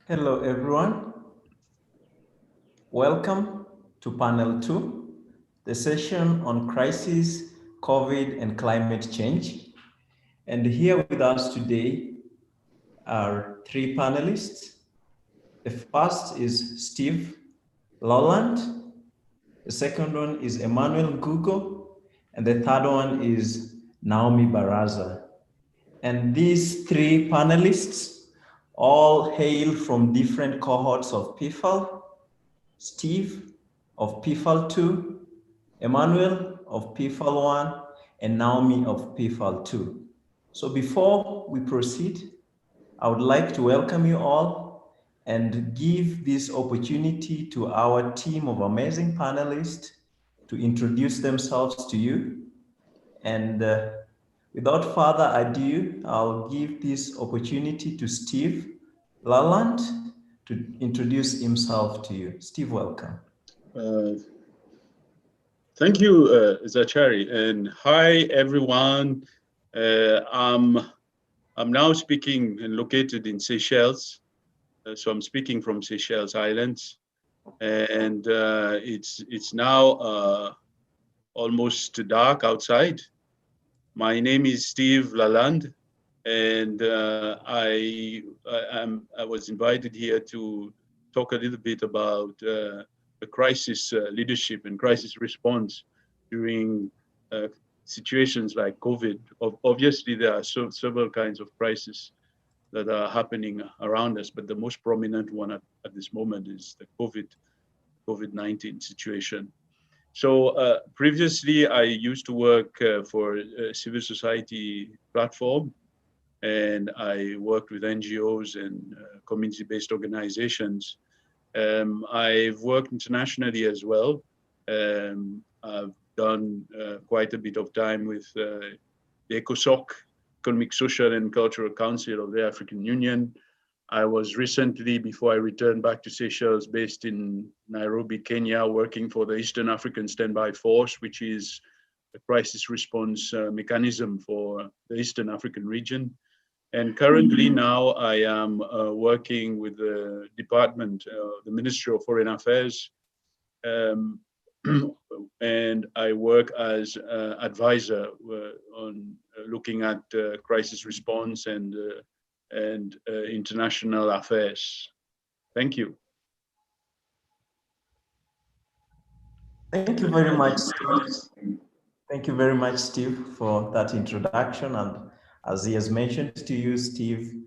Hello, everyone. Welcome to panel 2, the session on crisis, COVID, and climate change. And here with us today are three panelists. The first is Steve Lowland. The second one is Emmanuel Gugo. And the third one is Naomi Barrassa. And these three panelists all hail from different cohorts of PfAL. Steve of PfAL 2, Emmanuel of PfAL 1, and Naomi of PfAL 2. So before we proceed, I would like to welcome you all and give this opportunity to our team of amazing panelists to introduce themselves to you. And without further ado, I'll give this opportunity to Steve Laland to introduce himself to you. Steve, welcome. Thank you, Zachary, and hi everyone. I'm now speaking and located in Seychelles, so I'm speaking from Seychelles Islands, and it's now almost dark outside. My name is Steve Laland, and I was invited here to talk a little bit about the crisis leadership and crisis response during situations like COVID. Obviously, there are several kinds of crises that are happening around us, but the most prominent one at this moment is the COVID-19 situation. So previously, I used to work for a civil society platform, and I worked with NGOs and community-based organizations. I've worked internationally as well. I've done quite a bit of time with the ECOSOC, Economic, Social and Cultural Council of the African Union. I was recently, before I returned back to Seychelles, based in Nairobi, Kenya, working for the Eastern African Standby Force, which is a crisis response mechanism for the Eastern African region. And currently now I am working with the department, the Ministry of Foreign Affairs, and I work as advisor on looking at crisis response and international affairs. Thank you. Thank you very much, Steve. Thank you very much, Steve, for that introduction. And as he has mentioned to you, Steve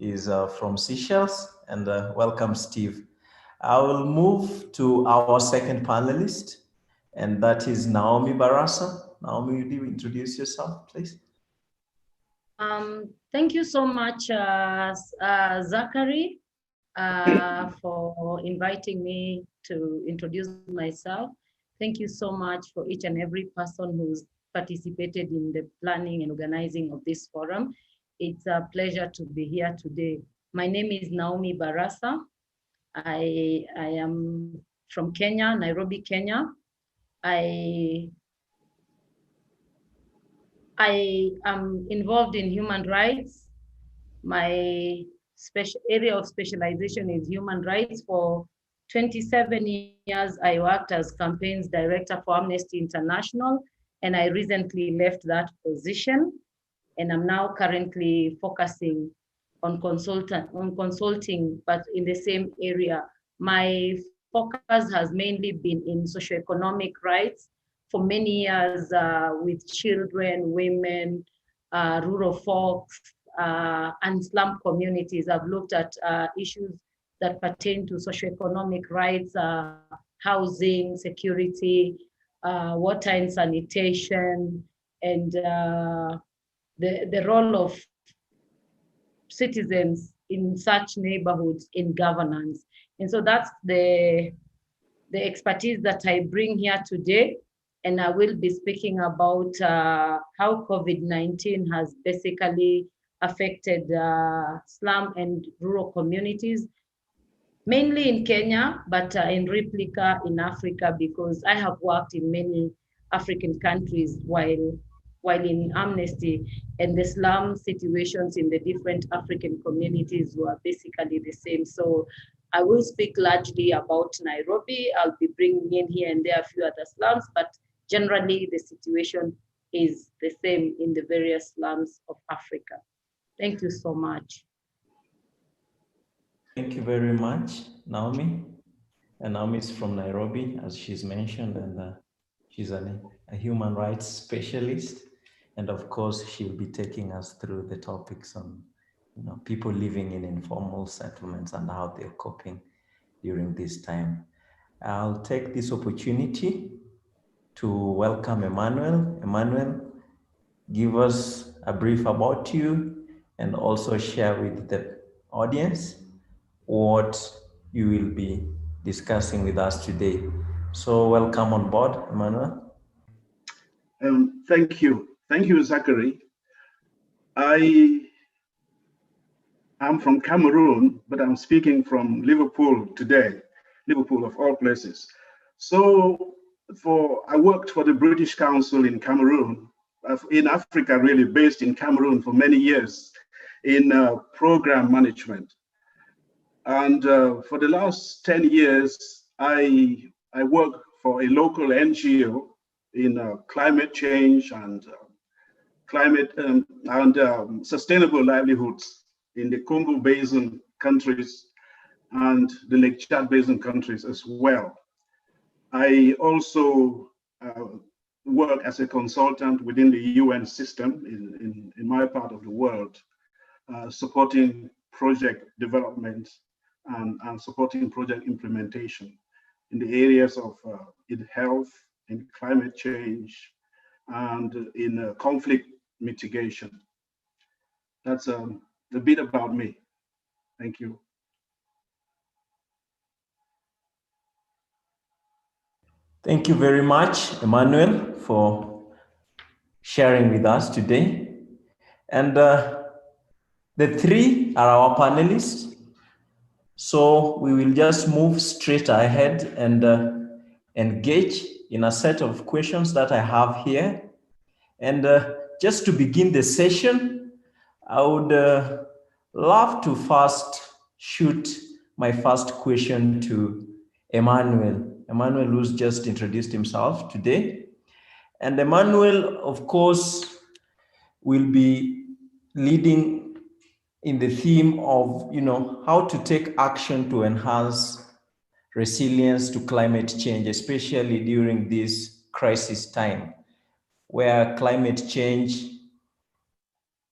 is from Seychelles, and welcome, Steve. I will move to our second panelist, and that is Naomi Barrassa. Naomi, will you introduce yourself, please? Thank you so much, Zachary, for inviting me to introduce myself. Thank you so much for each and every person who's participated in the planning and organizing of this forum. It's a pleasure to be here today. My name is Naomi Barrassa. I am from Kenya, Nairobi, Kenya. I am involved in human rights. My area of specialization is human rights. For 27 years, I worked as campaigns director for Amnesty International, and I recently left that position. And I'm now currently focusing on consulting, but in the same area. My focus has mainly been in socioeconomic rights for many years with children, women, rural folks, and slum communities. I've looked at issues that pertain to socioeconomic rights, housing, security, water and sanitation, and the role of citizens in such neighborhoods in governance. And so that's the expertise that I bring here today. And I will be speaking about how COVID-19 has basically affected slum and rural communities, mainly in Kenya, but in replica in Africa, because I have worked in many African countries while while in Amnesty, and the slum situations in the different African communities were basically the same. So I will speak largely about Nairobi. I'll be bringing in here and there a few other slums, but generally the situation is the same in the various slums of Africa. Thank you so much. Thank you very much, Naomi. And Naomi is from Nairobi, as she's mentioned, and she's a human rights specialist. And of course, she'll be taking us through the topics on people living in informal settlements and how they're coping during this time. I'll take this opportunity to welcome Emmanuel. Emmanuel, give us a brief about you and also share with the audience what you will be discussing with us today. So welcome on board, Emmanuel. Thank you, Zachary. I am from Cameroon, but I'm speaking from Liverpool today, Liverpool of all places. So I worked for the British Council in Cameroon, in Africa really, based in Cameroon for many years in program management. And for the last 10 years, I work for a local NGO in climate change and sustainable livelihoods in the Congo Basin countries and the Lake Chad Basin countries as well. I also work as a consultant within the UN system in my part of the world, supporting project development and supporting project implementation in the areas of in health, in climate change, and in conflict mitigation. That's a bit about me. Thank you. Thank you very much, Emmanuel, for sharing with us today. And the three are our panelists. So we will just move straight ahead and engage in a set of questions that I have here. And just to begin the session, I would love to first shoot my first question to Emmanuel. Emmanuel, who's just introduced himself today. And Emmanuel, of course, will be leading in the theme of, how to take action to enhance resilience to climate change, especially during this crisis time, where climate change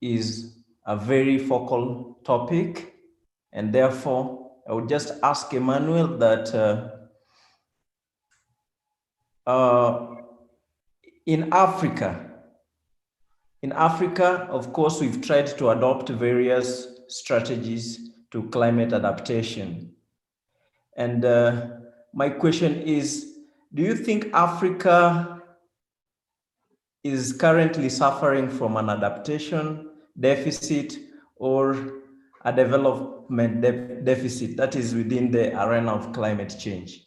is a very focal topic. And therefore, I would just ask Emmanuel that in Africa, of course, we've tried to adopt various strategies to climate adaptation. And my question is, do you think Africa is currently suffering from an adaptation deficit or a development deficit that is within the arena of climate change?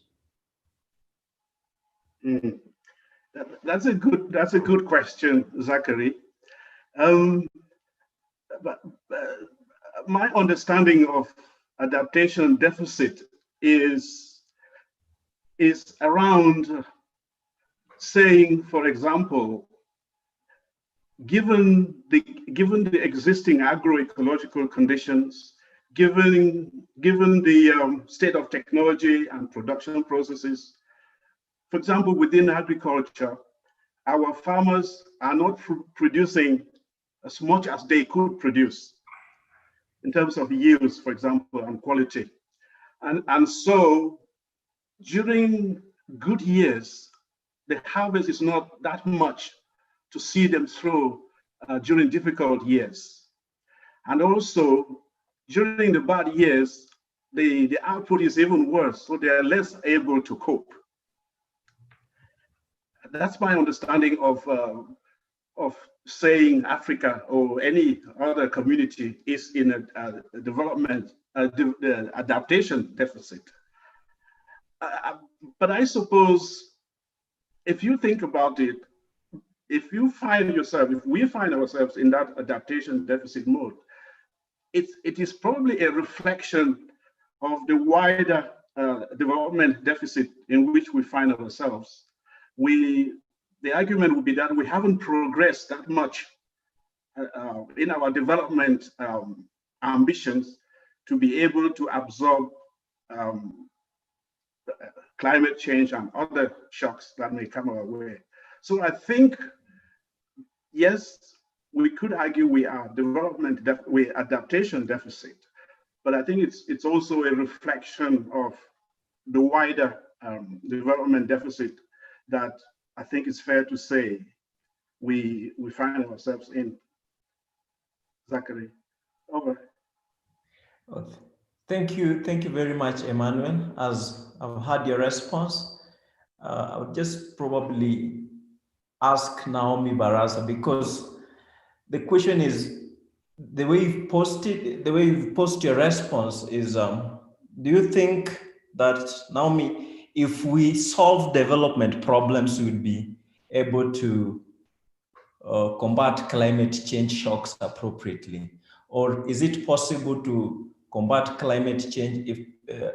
That's a good question, Zachary. But my understanding of adaptation deficit is around saying, for example, given the existing agroecological conditions, given the state of technology and production processes, for example, within agriculture, our farmers are not producing as much as they could produce in terms of yields, for example, and quality. And so during good years, the harvest is not that much to see them through during difficult years. And also during the bad years, the output is even worse, so they are less able to cope. That's my understanding of saying Africa or any other community is in a development, the adaptation deficit. But I suppose if you think about it, if we find ourselves in that adaptation deficit mode, it is probably a reflection of the wider development deficit in which we find ourselves. The argument would be that we haven't progressed that much in our development ambitions to be able to absorb climate change and other shocks that may come our way. So I think, yes, we could argue we are adaptation deficit, but I think it's also a reflection of the wider development deficit that I think it's fair to say we find ourselves in. Zachary, over. Thank you very much, Emmanuel. As I've heard your response, I would just probably ask Naomi Barrassa, because the question is, the way you've posted your response is, do you think that, Naomi, if we solve development problems, we would be able to combat climate change shocks appropriately? Or is it possible to combat climate change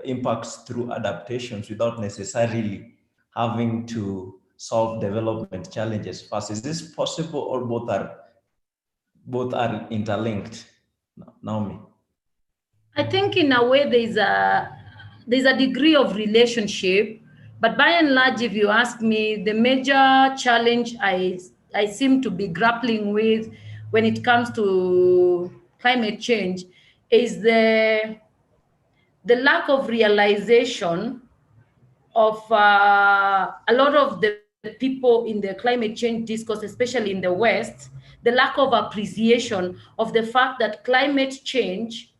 impacts through adaptations without necessarily having to solve development challenges first? Is this possible, or both are interlinked? Naomi? I think in a way there's a degree of relationship, but by and large, if you ask me, the major challenge I seem to be grappling with when it comes to climate change is the lack of realization of a lot of the people in the climate change discourse, especially in the West, the lack of appreciation of the fact that climate change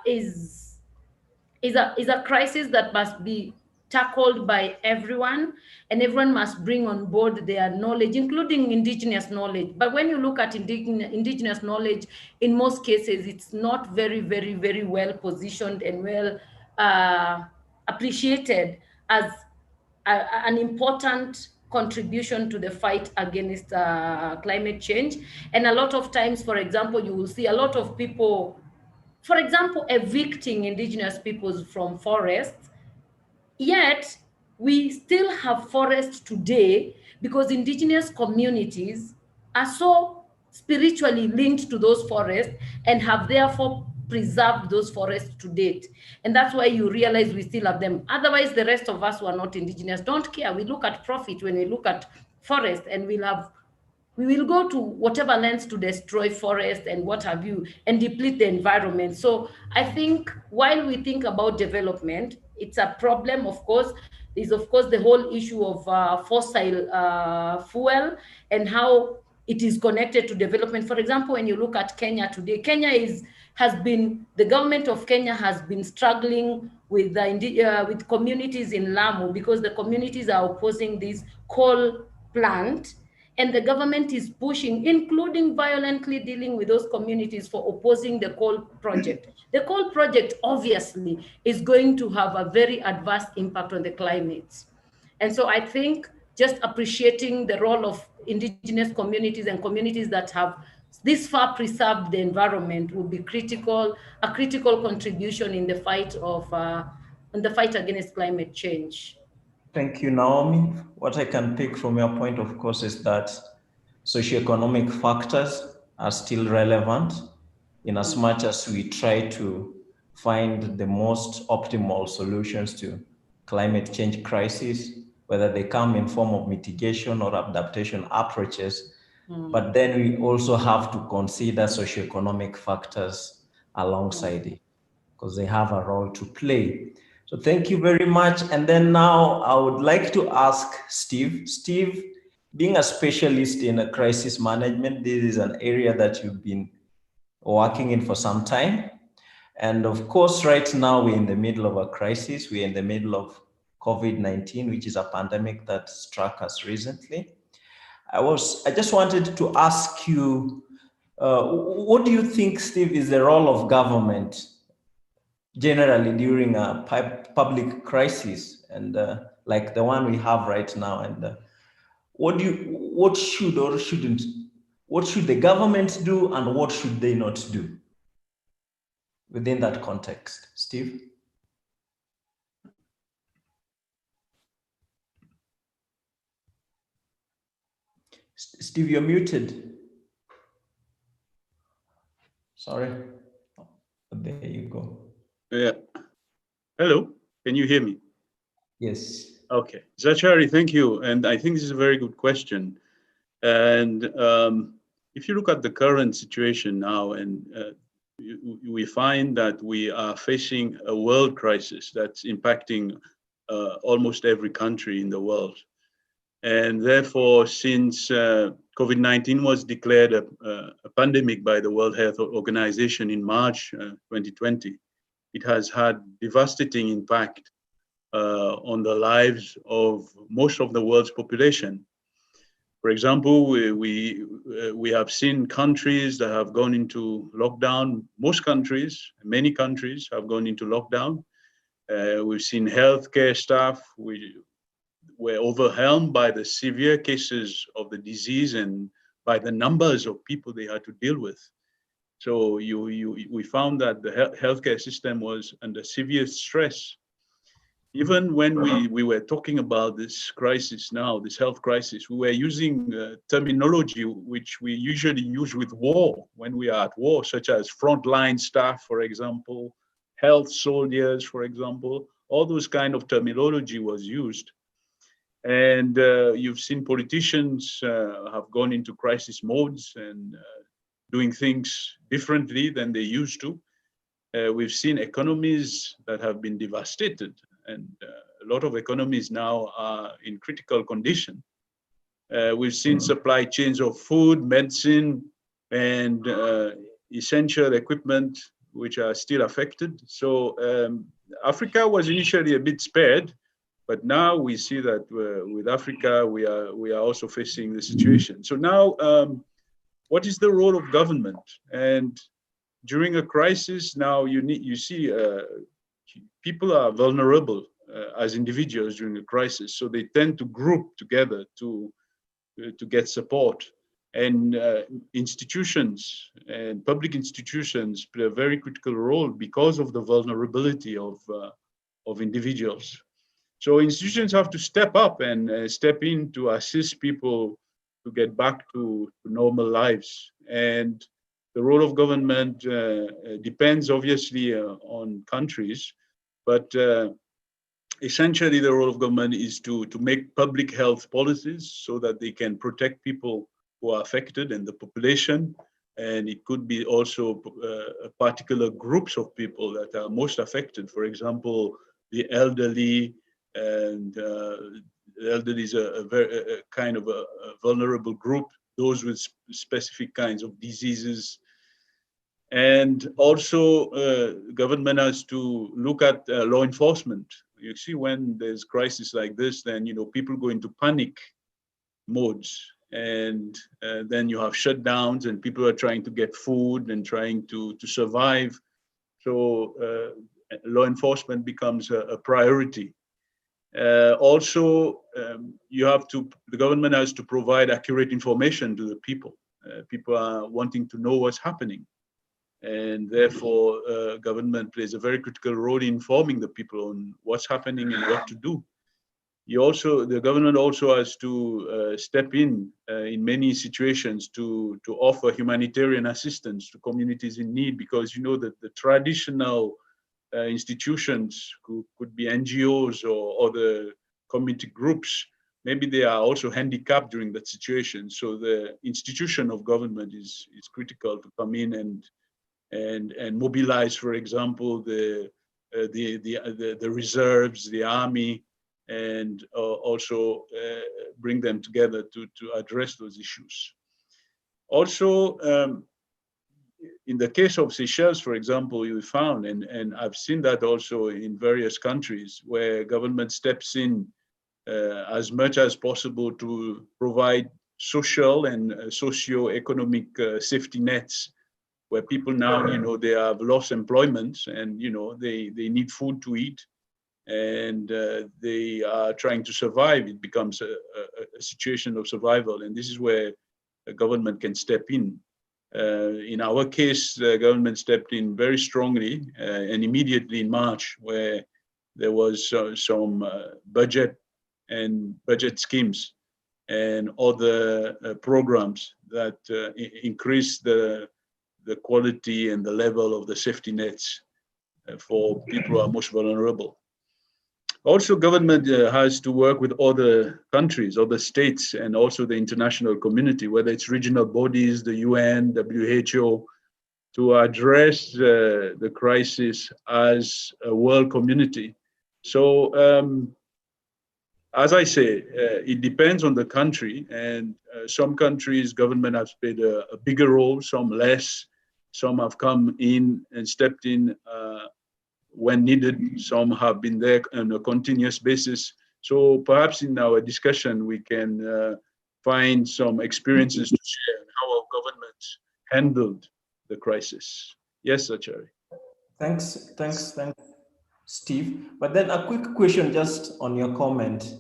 is a crisis that must be tackled by everyone, and everyone must bring on board their knowledge, including indigenous knowledge. But when you look at indigenous knowledge, in most cases, it's not very, very, very well positioned and well appreciated as an important contribution to the fight against climate change. And a lot of times, for example, you will see a lot of people, for example, evicting indigenous peoples from forests, yet we still have forests today because indigenous communities are so spiritually linked to those forests and have therefore preserved those forests to date. And that's why you realize we still have them. Otherwise, the rest of us who are not indigenous don't care. We look at profit when we look at forest, and we will go to whatever lengths to destroy forest and what have you, and deplete the environment. So I think while we think about development, it's a problem, of course. There's, of course, the whole issue of fossil fuel and how it is connected to development. For example, when you look at Kenya today, the government of Kenya has been struggling with communities in Lamu, because the communities are opposing this coal plant. And the government is pushing, including violently dealing with those communities for opposing the coal project. The coal project obviously is going to have a very adverse impact on the climate. And so I think just appreciating the role of indigenous communities and communities that have this far preserved the environment will be a critical contribution in the fight against climate change. Thank you, Naomi. What I can take from your point, of course, is that socioeconomic factors are still relevant in as much as we try to find the most optimal solutions to climate change crisis, whether they come in form of mitigation or adaptation approaches. But then we also have to consider socioeconomic factors alongside it, because they have a role to play. So thank you very much. And then now I would like to ask Steve. Steve, being a specialist in crisis management, this is an area that you've been working in for some time. And of course, right now we're in the middle of a crisis. We're in the middle of COVID-19, which is a pandemic that struck us recently. I just wanted to ask you, what do you think, Steve, is the role of government generally during a public crisis, and like the one we have right now? And what do what should or shouldn't, what should the government do and what should they not do within that context? Steve? Steve, you're muted. Sorry. Oh, there you go. Yeah. Hello, can you hear me? Yes. Okay, Zachary, thank you. And I think this is a very good question. And if you look at the current situation now, and we find that we are facing a world crisis that's impacting almost every country in the world. And therefore, since COVID-19 was declared a pandemic by the World Health Organization in March 2020, it has had devastating impact on the lives of most of the world's population. For example, we have seen countries that have gone into lockdown. Most countries, many countries have gone into lockdown. We've seen healthcare staff were overwhelmed by the severe cases of the disease and by the numbers of people they had to deal with. So we found that the healthcare system was under severe stress. Even when we were talking about this crisis now, this health crisis, we were using terminology which we usually use with war, when we are at war, such as frontline staff, for example, health soldiers, for example. All those kind of terminology was used. And you've seen politicians have gone into crisis modes and doing things differently than they used to. We've seen economies that have been devastated, and a lot of economies now are in critical condition. We've seen supply chains of food, medicine, and essential equipment which are still affected. So Africa was initially a bit spared, but now we see that with Africa, we are also facing the situation. So now, what is the role of government? And during a crisis, now you see people are vulnerable as individuals during a crisis, so they tend to group together to get support. And institutions and public institutions play a very critical role because of the vulnerability of individuals. So institutions have to step up and step in to assist people to get back to normal lives. And the role of government depends obviously on countries, but essentially the role of government is to make public health policies so that they can protect people who are affected and the population. And it could be also particular groups of people that are most affected. For example, the elderly, and the elderly is a very kind of a vulnerable group, those with specific kinds of diseases. And also government has to look at law enforcement. You see, when there's crisis like this, then people go into panic modes, and then you have shutdowns and people are trying to get food and trying to survive. So law enforcement becomes a priority. Also, the government has to provide accurate information to the people. People are wanting to know what's happening. And therefore, government plays a very critical role in informing the people on what's happening and what to do. The government also has to step in many situations to offer humanitarian assistance to communities in need, because that the traditional institutions could be NGOs or other community groups. Maybe they are also handicapped during that situation. So the institution of government is critical to come in and mobilize, for example, the reserves, the army, and also bring them together to address those issues. Also, in the case of Seychelles, for example, you found, and I've seen that also in various countries, where government steps in as much as possible to provide social and socio-economic safety nets, where people now, they have lost employment and, they need food to eat. and they are trying to survive. It becomes a situation of survival, and this is where the government can step in. In our case, the government stepped in very strongly and immediately in March, where there was some budget schemes and other programs that increase the quality and the level of the safety nets for people who are most vulnerable. Also, government has to work with other countries, other states, and also the international community, whether it's regional bodies, the UN, WHO, to address the crisis as a world community. So, as I say, it depends on the country, and some countries, government has played a bigger role, some less. Some have come in and stepped in when needed. Some have been there on a continuous basis. So perhaps in our discussion, we can find some experiences to share on how our governments handled the crisis. Yes, Achari. Thanks, Steve. But then a quick question just on your comment.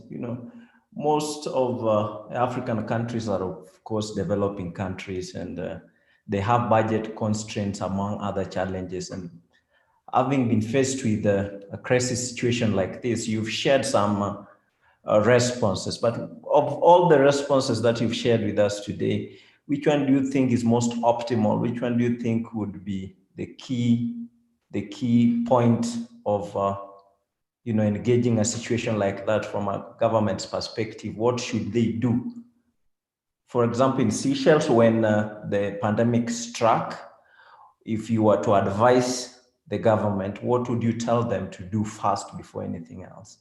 Most of African countries are, of course, developing countries, and they have budget constraints among other challenges. And having been faced with a crisis situation like this, you've shared some responses. But of all the responses that you've shared with us today, which one do you think is most optimal? Which one do you think would be the key point of engaging a situation like that from a government's perspective? What should they do? For example, in Seychelles, when the pandemic struck, if you were to advise the government, what would you tell them to do first before anything else?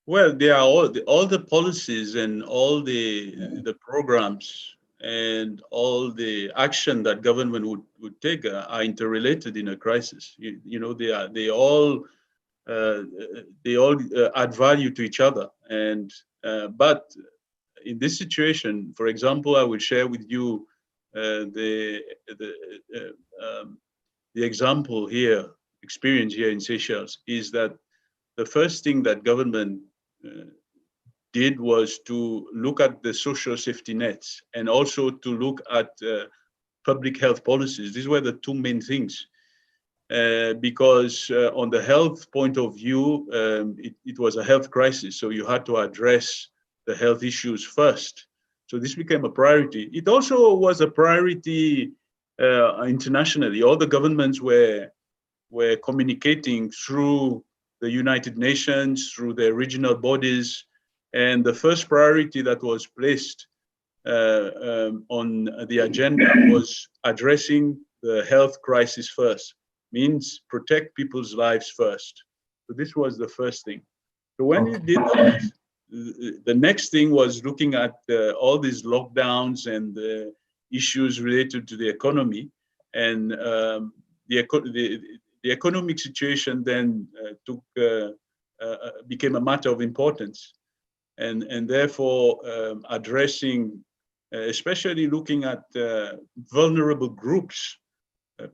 Well, there are all the policies and all the programs and all the action that government would take are interrelated in a crisis. They all add value to each other. And but in this situation, for example, I will share with you the example here, experience here in Seychelles, is that the first thing that government did was to look at the social safety nets and also to look at public health policies. These were the two main things. Because on the health point of view, it was a health crisis. So you had to address the health issues first. So this became a priority. It also was a priority internationally. All the governments were communicating through the United Nations, through their regional bodies. And the first priority that was placed on the agenda was addressing the health crisis first. Means protect people's lives first. So this was the first thing. So when you did that, the next thing was looking at all these lockdowns and the issues related to the economy, and the economic situation then became a matter of importance, and therefore addressing, especially looking at vulnerable groups.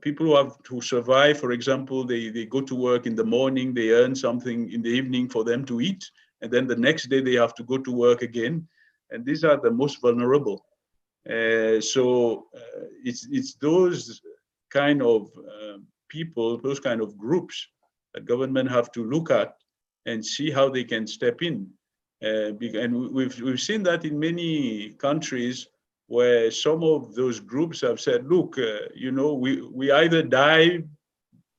People who have to survive, for example, they go to work in the morning, they earn something in the evening for them to eat, and then the next day they have to go to work again. And these are the most vulnerable. So it's those kind of people, those kind of groups that government have to look at and see how they can step in. And we've seen that in many countries, where some of those groups have said, look, we either die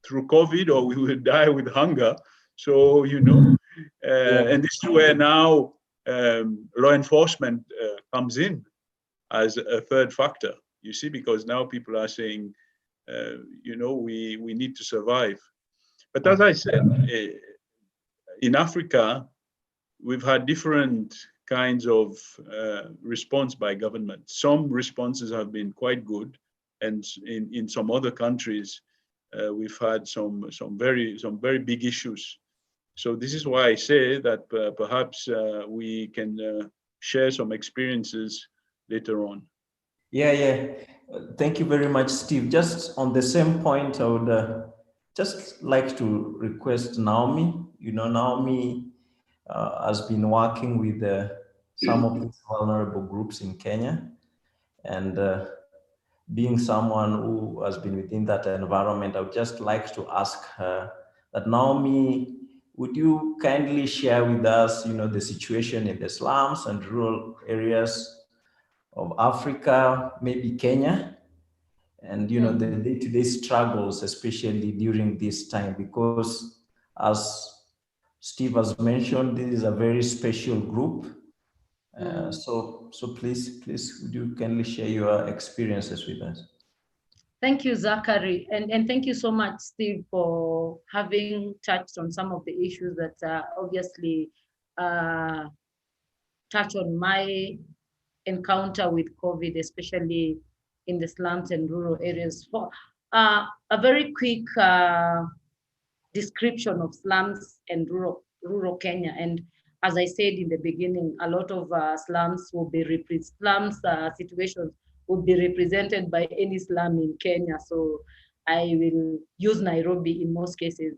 through COVID or we will die with hunger. So, and this is where now law enforcement comes in as a third factor, you see, because now people are saying, we need to survive. But as I said, in Africa, we've had different kinds of response by government. Some responses have been quite good, and in some other countries, we've had some very big issues. So this is why I say that perhaps we can share some experiences later on. Yeah. Thank you very much, Steve. Just on the same point, I would just like to request Naomi. Naomi has been working with some of these vulnerable groups in Kenya, and being someone who has been within that environment, I would just like to ask her that, Naomi, would you kindly share with us, the situation in the slums and rural areas of Africa, maybe Kenya, and the day-to-day struggles, especially during this time, because as Steve has mentioned, this is a very special group. So please, would you kindly share your experiences with us? Thank you, Zachary. And thank you so much, Steve, for having touched on some of the issues that obviously touch on my encounter with COVID, especially in the slums and rural areas. For a very quick description of slums and rural Kenya. And as I said in the beginning, a lot of slums situations would be represented by any slum in Kenya. So I will use Nairobi in most cases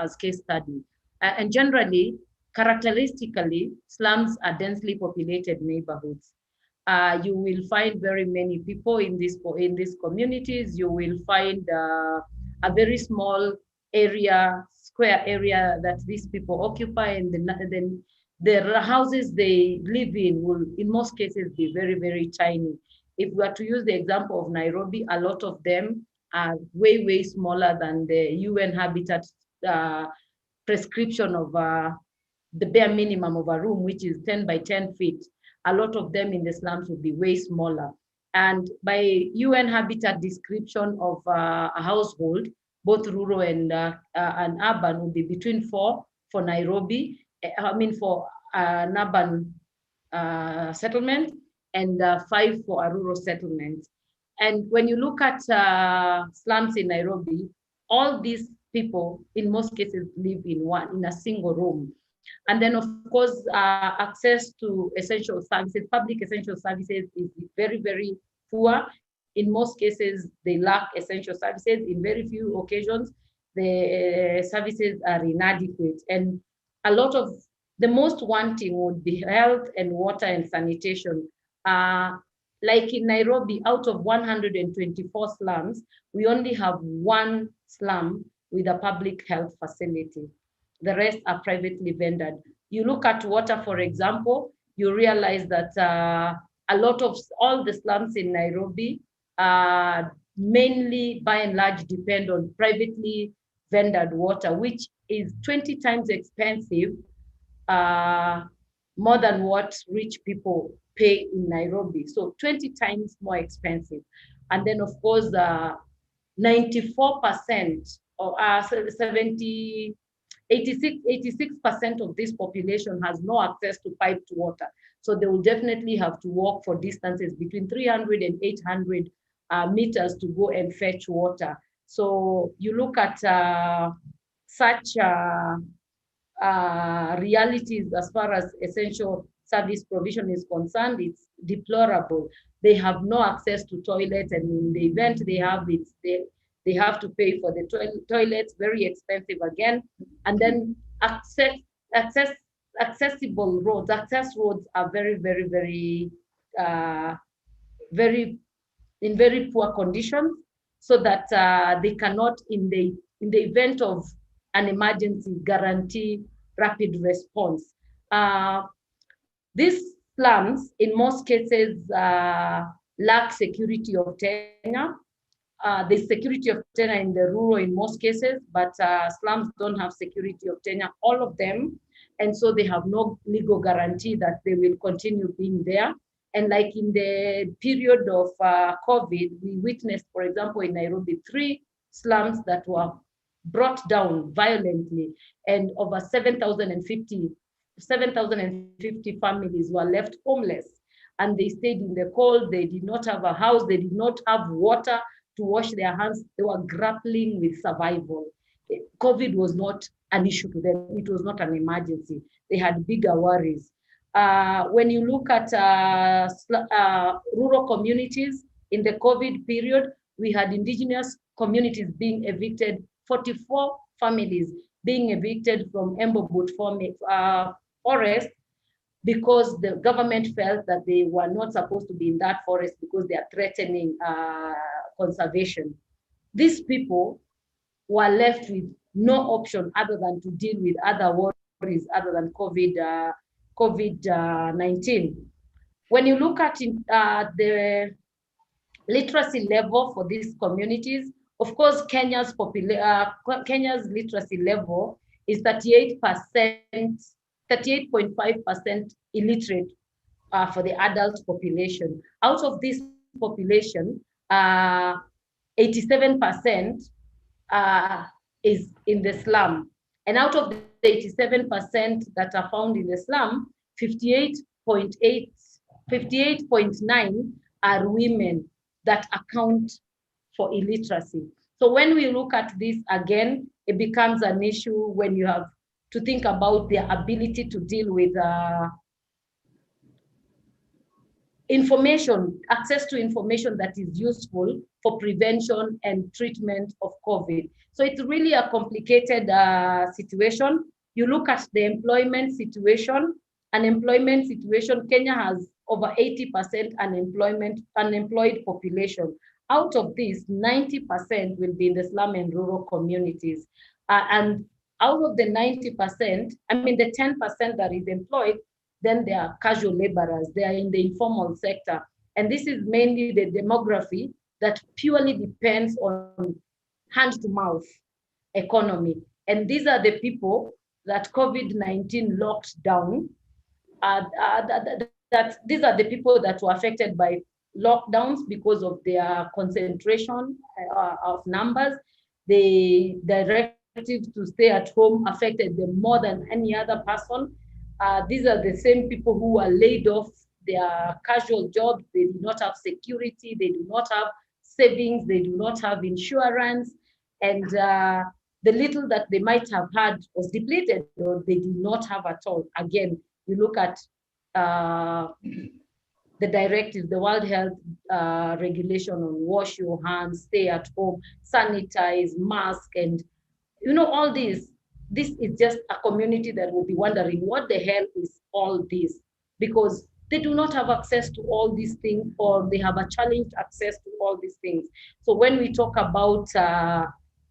as case study. And generally, characteristically, slums are densely populated neighborhoods. You will find very many people in these communities. You will find a very small square area that these people occupy, and then the houses they live in will, in most cases, be very, very tiny. If we are to use the example of Nairobi, a lot of them are way, way smaller than the UN Habitat prescription of the bare minimum of a room, which is 10 by 10 feet. A lot of them in the slums will be way smaller. And by UN Habitat description of a household, both rural and urban, will be between 4 for Nairobi, for an urban settlement, and 5 for a rural settlement. And when you look at slums in Nairobi, all these people, in most cases, live in a single room. And then, of course, access to essential services, public essential services, is very, very poor. In most cases, they lack essential services. In very few occasions, the services are inadequate. And a lot of the most wanting would be health and water and sanitation. Like in Nairobi, out of 124 slums, we only have 1 slum with a public health facility. The rest are privately vended. You look at water, for example, you realize that a lot of all the slums in Nairobi mainly, by and large, depend on privately vended water, which is 20 times expensive, more than what rich people pay in Nairobi. So 20 times more expensive. And then, of course, 94% or 86% of this population has no access to piped water. So they will definitely have to walk for distances between 300 and 800 meters to go and fetch water. So you look at such realities as far as essential service provision is concerned, it's deplorable. They have no access to toilets, and in the event they have it, they have to pay for the toilets, very expensive again. And then accessible roads. Access roads are very, very, very, in very poor conditions, so that they cannot, in the event of an emergency, guarantee rapid response. These slums, in most cases, lack security of tenure. There's security of tenure in the rural in most cases, but slums don't have security of tenure, all of them. And so they have no legal guarantee that they will continue being there. And like in the period of COVID, we witnessed, for example, in Nairobi, 3 slums that were brought down violently, and over 7,050 families were left homeless. And they stayed in the cold, they did not have a house, they did not have water to wash their hands. They were grappling with survival. COVID was not an issue to them. It was not an emergency. They had bigger worries. When you look at rural communities in the COVID period, we had indigenous communities being evicted 44 families being evicted from Embobut forest because the government felt that they were not supposed to be in that forest because they are threatening conservation. These people were left with no option other than to deal with other worries other than COVID-19. When you look at the literacy level for these communities, of course, Kenya's literacy level is 38.5% illiterate for the adult population. Out of this population, 87% is in the slum. And out of the 87% that are found in the slum, 58.9 are women that account for illiteracy. So when we look at this again, it becomes an issue when you have to think about their ability to deal with information, access to information that is useful for prevention and treatment of COVID. So it's really a complicated situation. You look at the employment situation, Kenya has over 80% unemployed population. Out of this, 90% will be in the slum and rural communities. And out of the 90%, the 10% that is employed, then they are casual laborers. They are in the informal sector. And this is mainly the demography that purely depends on hand-to-mouth economy. And these are the people that COVID-19 locked down. These are the people that were affected by lockdowns because of their concentration of numbers. The directive to stay at home affected them more than any other person. These are the same people who are laid off their casual jobs. They do not have security. They do not have savings. They do not have insurance. And the little that they might have had was depleted, or they do not have at all. Again, you look at the directives, the World Health regulation on wash your hands, stay at home, sanitize, mask, and all this. This is just a community that will be wondering what the hell is all this, because they do not have access to all these things, or they have a challenged access to all these things. So when we talk about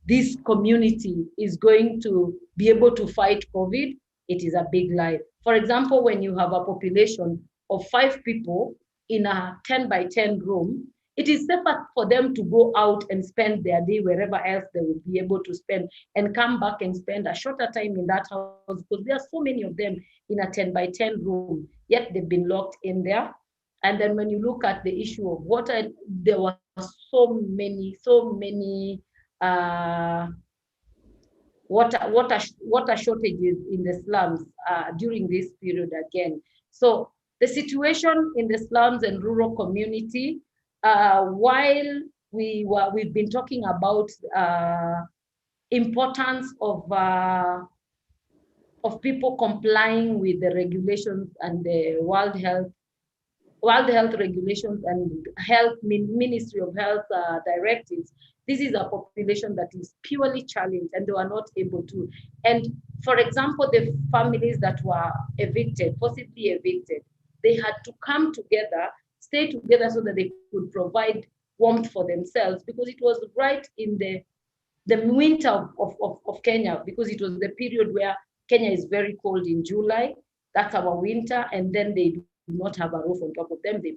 this community is going to be able to fight COVID, it is a big lie. For example, when you have a population of 5 people in a 10 by 10 room, it is safer for them to go out and spend their day wherever else they will be able to spend, and come back and spend a shorter time in that house, because there are so many of them in a 10 by 10 room, yet they've been locked in there. And then when you look at the issue of water, there were so many water shortages in the slums during this period again. So the situation in the slums and rural community, while we've been talking about importance of people complying with the regulations and the World Health regulations and Ministry of Health directives, this is a population that is purely challenged and they were not able to. And for example, the families that were evicted, forcibly evicted, they had to come together, stay together so that they could provide warmth for themselves, because it was right in the winter of Kenya, because it was the period where Kenya is very cold in July. That's our winter, and then they do not have a roof on top of them. They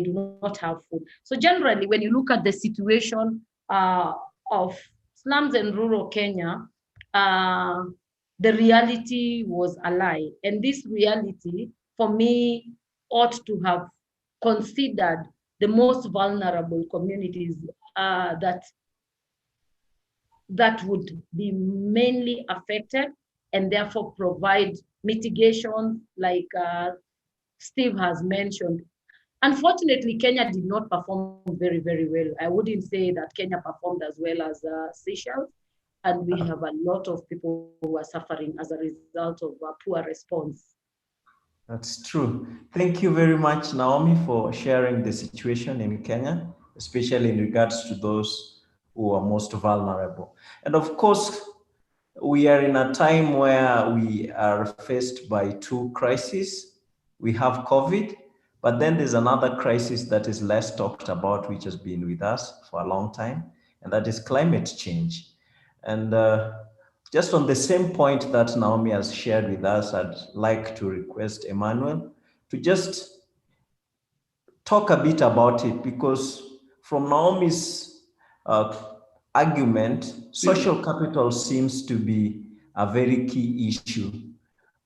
do not have food. So generally, when you look at the situation of slums and rural Kenya, the reality was a lie. And this reality, for me, ought to have considered the most vulnerable communities that would be mainly affected, and therefore provide mitigation like Steve has mentioned. Unfortunately, Kenya did not perform very, very well. I wouldn't say that Kenya performed as well as Seychelles, and we have a lot of people who are suffering as a result of a poor response. That's true. Thank you very much, Naomi, for sharing the situation in Kenya, especially in regards to those who are most vulnerable. And of course, we are in a time where we are faced by two crises. We have COVID, but then there's another crisis that is less talked about, which has been with us for a long time, and that is climate change. And just on the same point that Naomi has shared with us, I'd like to request Emmanuel to just talk a bit about it, because from Naomi's argument, social capital seems to be a very key issue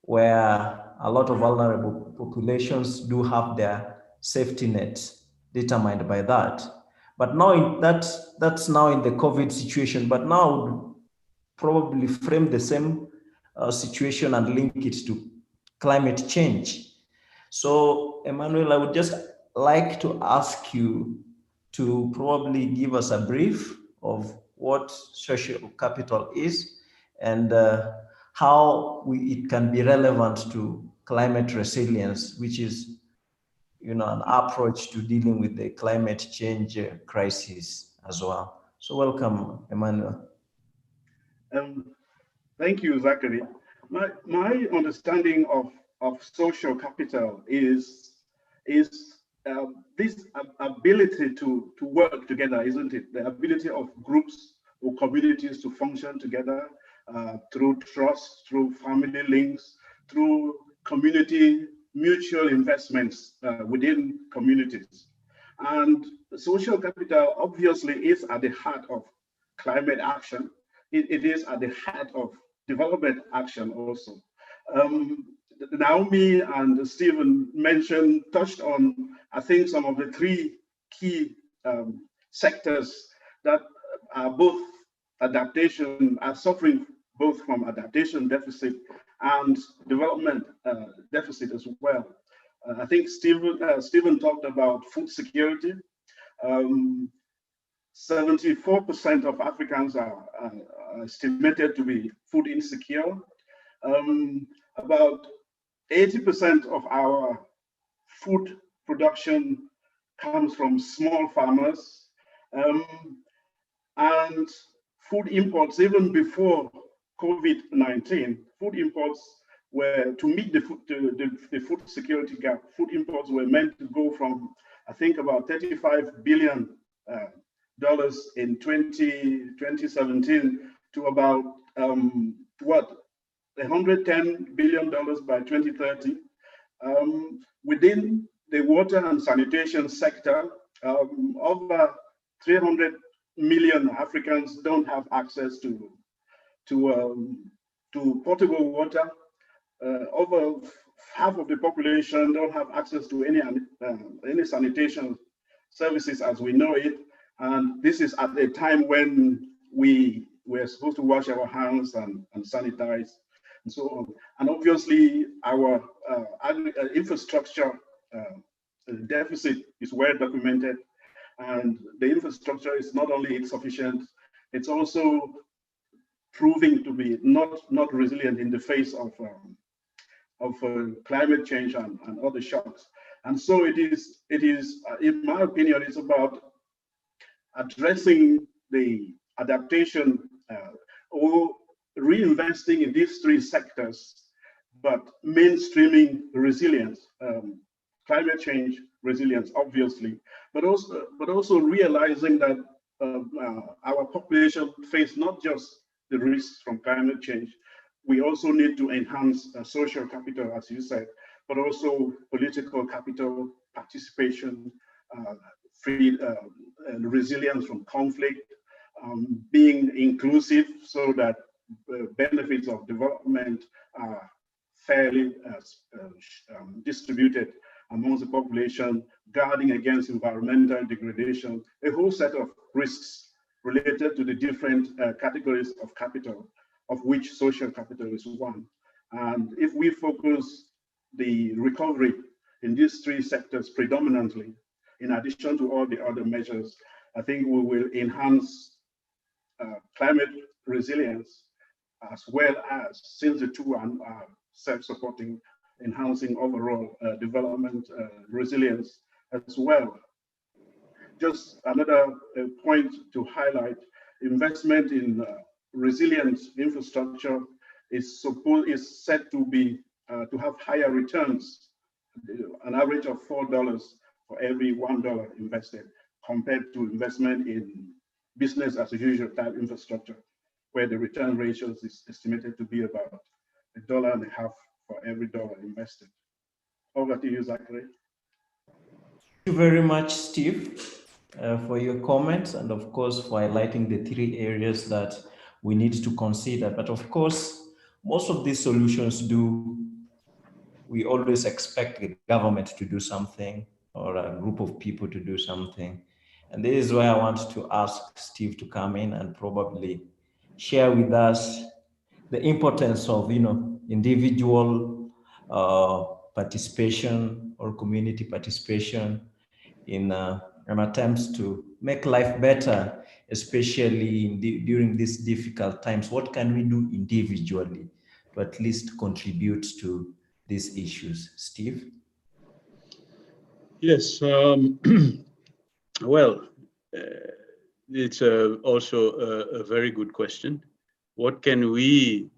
where a lot of vulnerable populations do have their safety nets determined by that. But now that's now in the COVID situation, but now probably frame the same situation and link it to climate change. So, Emmanuel, I would just like to ask you to probably give us a brief of what social capital is and how it can be relevant to climate resilience, which is, an approach to dealing with the climate change crisis as well. So, welcome, Emmanuel. Thank you, Zachary. My understanding of social capital is this ability to work together, isn't it? The ability of groups or communities to function together through trust, through family links, through community mutual investments within communities. And social capital obviously is at the heart of climate action. It is at the heart of development action also. Naomi and Stephen touched on, I think, some of the three key sectors that are both suffering both from adaptation deficit and development deficit as well. I think Stephen talked about food security. 74% of Africans are estimated to be food insecure. About 80% of our food production comes from small farmers, and food imports, even before COVID-19, food imports were, to meet the food security gap, food imports were meant to go from, I think, about $35 billion in 2017 to about $110 billion by 2030. Within the water and sanitation sector, over 300 million Africans don't have access to potable water. Over half of the population don't have access to any sanitation services as we know it. And this is at a time when we were supposed to wash our hands and sanitize and so on. And obviously, our infrastructure deficit is well documented. And the infrastructure is not only insufficient, it's also proving to be not resilient in the face of climate change and other shocks. And so it is, in my opinion, it's about addressing the adaptation or reinvesting in these three sectors, but mainstreaming resilience, climate change resilience, obviously, but also realizing that our population face not just the risks from climate change, we also need to enhance social capital, as you said, but also political capital, participation, and resilience from conflict, being inclusive so that benefits of development are fairly distributed amongst the population, guarding against environmental degradation, a whole set of risks related to the different categories of capital, of which social capital is one. And if we focus the recovery in these three sectors predominantly, in addition to all the other measures, I think we will enhance climate resilience, as well as, since the two are self-supporting, enhancing overall development resilience as well. Just another point to highlight investment in resilient infrastructure is said to be to have higher returns, an average of $4 for every $1 invested, compared to investment in business as usual type infrastructure, where the return ratios is estimated to be about $1.50 for every dollar invested. Over to you, Zachary. Thank you very much, Steve, for your comments, and of course for highlighting the 3 areas that we need to consider. But of course, most of these solutions we always expect the government to do something or a group of people to do something. And this is why I want to ask Steve to come in and probably share with us the importance of, individual participation or community participation in attempts to make life better, especially during these difficult times. What can we do individually to at least contribute to these issues? Steve? Yes. Well, it's also a very good question. What can we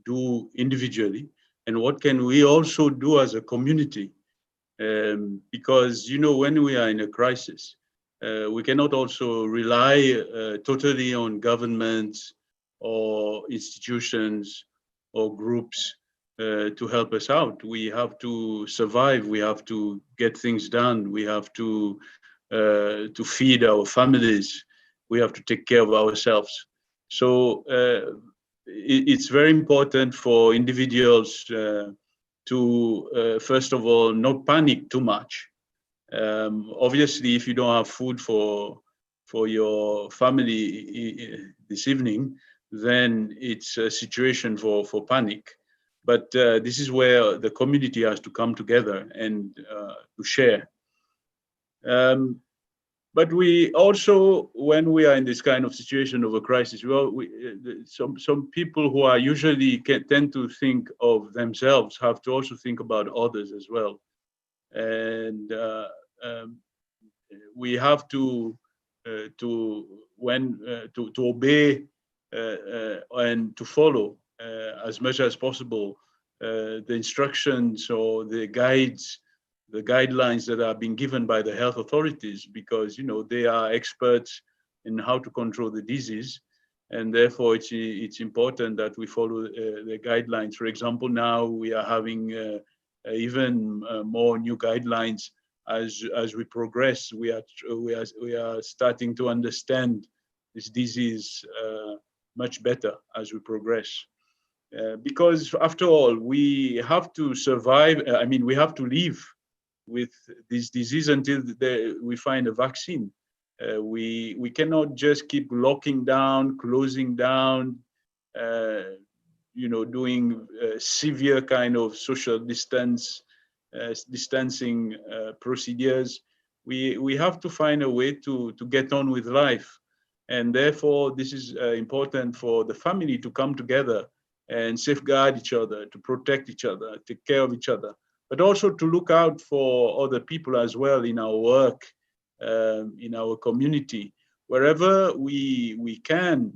do individually, and what can we also do as a community? Because, when we are in a crisis, we cannot also rely totally on governments or institutions or groups to help us out. We have to survive. We have to get things done. We have to feed our families. We have to take care of ourselves. So it's very important for individuals to, first of all, not panic too much. Obviously, if you don't have food for your family this evening, then it's a situation for panic. But this is where the community has to come together and to share. But we also, when we are in this kind of situation of a crisis, some people who are usually tend to think of themselves have to also think about others as well. And we have to obey and to follow as much as possible the instructions or the guidelines that are being given by the health authorities, because they are experts in how to control the disease, and therefore it's important that we follow the guidelines. For example, now we are having even more new guidelines as we progress. We are starting to understand this disease much better as we progress. Because after all, we have to survive. We have to live with this disease until we find a vaccine. We cannot just keep locking down, closing down, doing severe kind of social distancing procedures. We have to find a way to get on with life. And therefore, this is important for the family to come together and safeguard each other, to protect each other, take care of each other, but also to look out for other people as well in our work, in our community. Wherever we can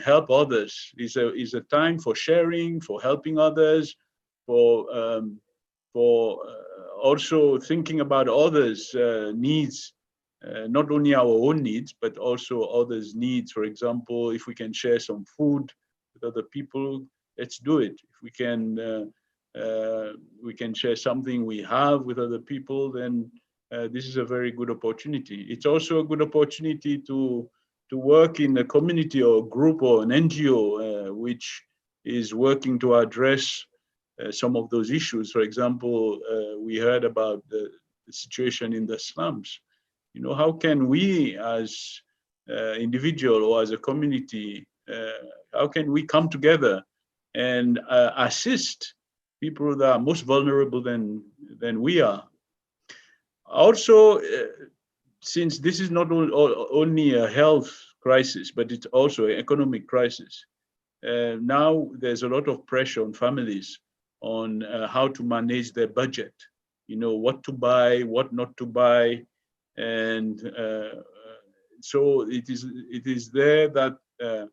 help others. Is a time for sharing, for helping others, for also thinking about others' needs, not only our own needs, but also others' needs. For example, if we can share some food with other people, let's do it. If we can share something we have with other people, then this is a very good opportunity. It's also a good opportunity to work in a community or a group or an NGO which is working to address some of those issues. For example, we heard about the situation in the slums. How can we as individual or as a community, how can we come together and assist people that are most vulnerable than we are? Also, since this is not only a health crisis, but it's also an economic crisis, now there's a lot of pressure on families on how to manage their budget, what to buy, what not to buy. And so it is there that the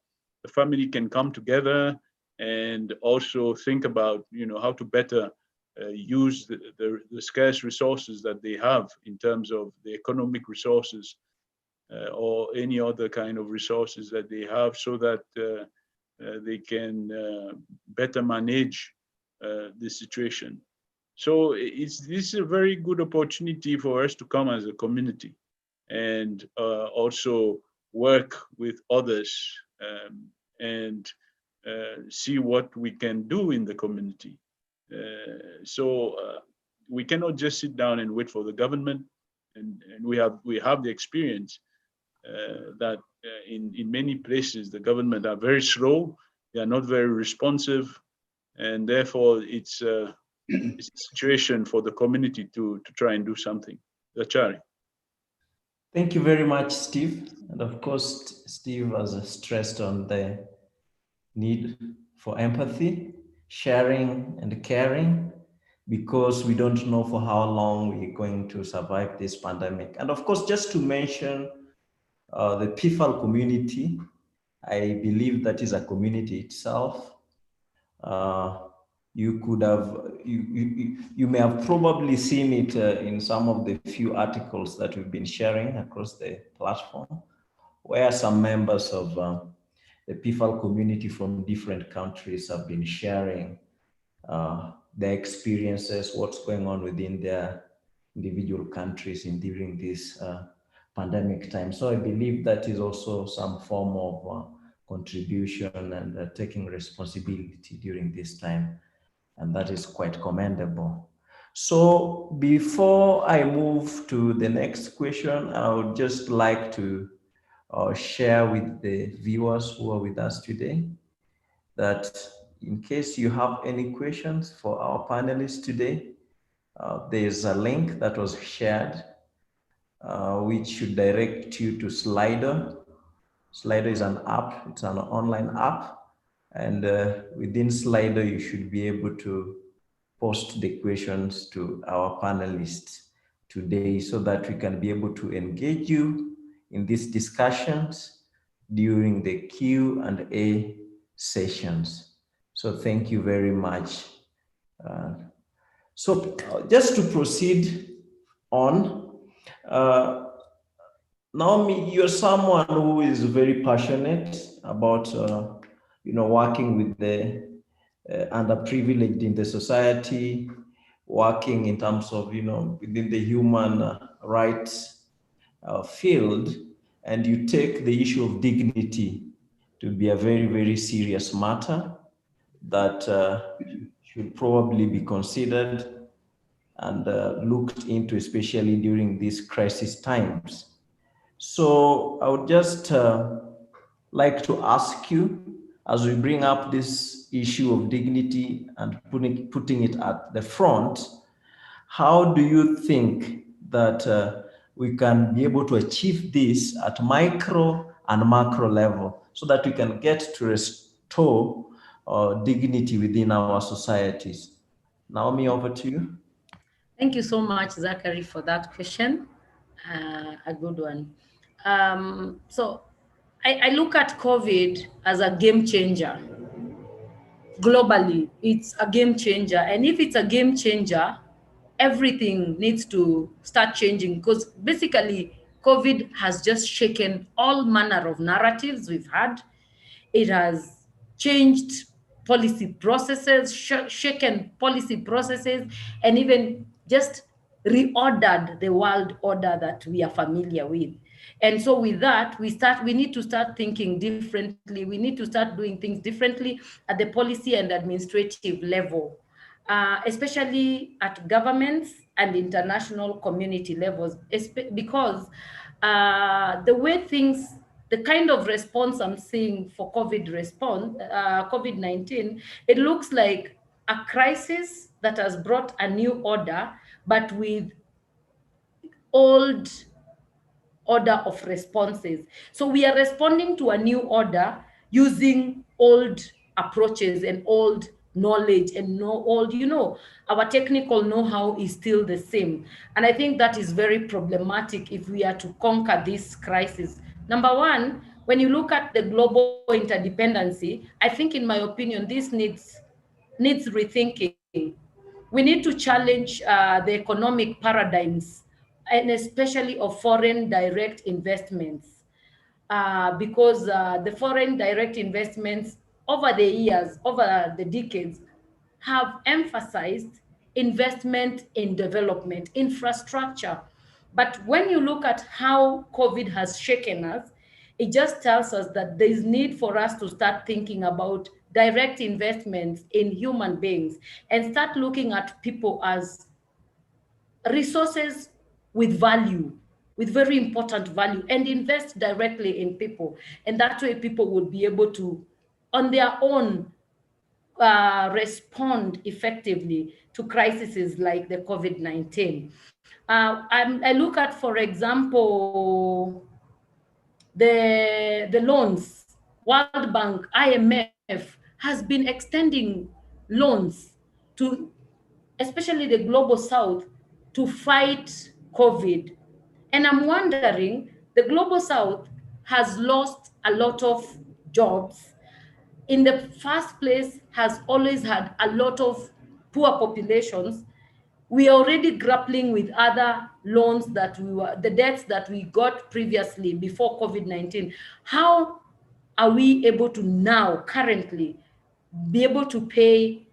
family can come together and also think about, how to better use the scarce resources that they have in terms of the economic resources or any other kind of resources that they have, so that they can better manage the situation. So this is a very good opportunity for us to come as a community and also work with others and see what we can do in the community. So we cannot just sit down and wait for the government, and we have the experience that in many places the government are very slow, they are not very responsive, and therefore it's a situation for the community to try and do something. Zachary. Thank you very much, Steve. And of course, Steve has stressed on the need for empathy, sharing, and caring, because we don't know for how long we're going to survive this pandemic. And of course, just to mention the PfAL community, I believe that is a community itself. You could have, you may have probably seen it in some of the few articles that we've been sharing across the platform, where some members of the PfAL community from different countries have been sharing their experiences, what's going on within their individual countries during this pandemic time. So I believe that is also some form of contribution and taking responsibility during this time. And that is quite commendable. So before I move to the next question, I would just like to share with the viewers who are with us today that in case you have any questions for our panelists today, there's a link that was shared which should direct you to Slido. Slido is an app, it's an online app. And within Slido, you should be able to post the questions to our panelists today so that we can be able to engage you in these discussions during the Q&A sessions. So thank you very much. So just to proceed on, Naomi, you're someone who is very passionate about working with the underprivileged in the society, working in terms of within the human rights field, and you take the issue of dignity to be a very, very serious matter that should probably be considered and looked into, especially during these crisis times. So I would just like to ask you, as we bring up this issue of dignity and putting it at the front, how do you think that we can be able to achieve this at micro and macro level so that we can get to restore dignity within our societies? Naomi, over to you. Thank you so much, Zachary, for that question. A good one. So I look at COVID as a game changer. Globally, it's a game changer. And if it's a game changer, everything needs to start changing, because basically COVID has just shaken all manner of narratives we've had. It has changed policy processes, shaken policy processes, and even just reordered the world order that we are familiar with. And so with that, we need to start thinking differently. We need to start doing things differently at the policy and administrative level, especially at governments and international community levels, because the way things, the kind of response I'm seeing for COVID-19, it looks like a crisis that has brought a new order, but with old order of responses. So we are responding to a new order using old approaches and old knowledge and our technical know-how is still the same. And I think that is very problematic if we are to conquer this crisis Number one, when you look at the global interdependency, I think, in my opinion, this needs rethinking. We need to challenge the economic paradigms, and especially of foreign direct investments, because the foreign direct investments over the years, over the decades, have emphasized investment in development, infrastructure. But when you look at how COVID has shaken us, it just tells us that there is need for us to start thinking about direct investments in human beings and start looking at people as resources with value, with very important value, and invest directly in people. And that way people would be able to, on their own, respond effectively to crises like the COVID-19. I look at, for example, the loans. World Bank, IMF has been extending loans to, especially the global south, to fight COVID. And I'm wondering, the global south has lost a lot of jobs. In the first place, has always had a lot of poor populations. We are already grappling with other loans that the debts that we got previously before COVID-19. How are we able to now, currently, be able to pay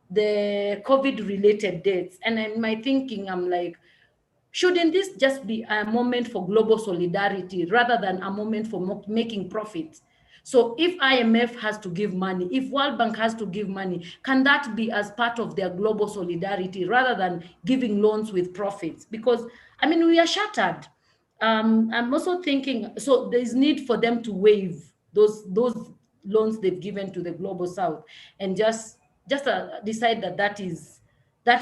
the COVID-related debts? And in my thinking, I'm like, shouldn't this just be a moment for global solidarity rather than a moment for making profits? So if IMF has to give money, if World Bank has to give money, can that be as part of their global solidarity rather than giving loans with profits? Because, I mean, we are shattered. I'm also thinking, so there's need for them to waive those loans they've given to the global south, and just decide that that